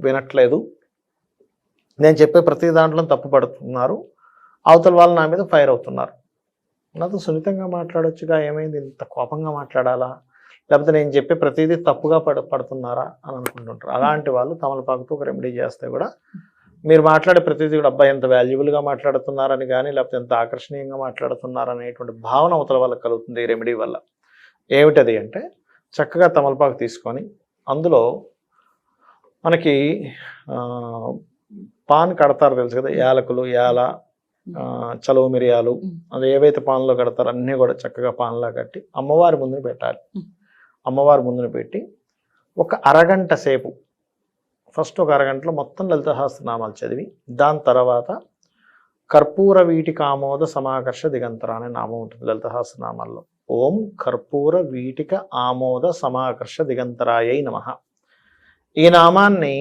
వినట్లేదు, నేను చెప్పే ప్రతి దాంట్లో తప్పు పడుతున్నారు, అవతల వాళ్ళు నా మీద ఫైర్ అవుతున్నారు. నాతో సున్నితంగా మాట్లాడొచ్చుగా, ఏమైంది ఇంత కోపంగా మాట్లాడాలా, లేకపోతే నేను చెప్పే ప్రతిదీ తప్పుగా పడుతున్నారా అని అనుకుంటుంటారు. అలాంటి వాళ్ళు తమలపాకుతో ఒక రెమెడీ చేస్తే కూడా మీరు మాట్లాడే ప్రతిదీ కూడా అబ్బాయి ఎంత వాల్యుబుల్గా మాట్లాడుతున్నారని కానీ, లేకపోతే ఎంత ఆకర్షణీయంగా మాట్లాడుతున్నారనేటువంటి భావన అవతల వాళ్ళకి కలుగుతుంది ఈ రెమెడీ వల్ల. ఏమిటది అంటే, చక్కగా తమలపాకు తీసుకొని అందులో మనకి పాన్ కడతారు తెలుసు కదా, యాలకులు, యాల, చలువ మిరియాలు, అది ఏవైతే పాన్లో కడతారో అన్నీ కూడా చక్కగా పాన్లా కట్టి అమ్మవారి ముందుని పెట్టాలి. అమ్మవారి ముందుని పెట్టి ఒక అరగంట సేపు, ఫస్ట్ ఒక అరగంటలో మొత్తం లలిత సహస్రనామాలు చదివి, దాని తర్వాత కర్పూర వీటిక ఆమోద సమాకర్ష దిగంతర అనే నామం ఉంటుంది లలిత సహస్రనామాల్లో. ఓం కర్పూర వీటిక ఆమోద సమాకర్ష దిగంతరాయై నమః. ఈ నామాన్ని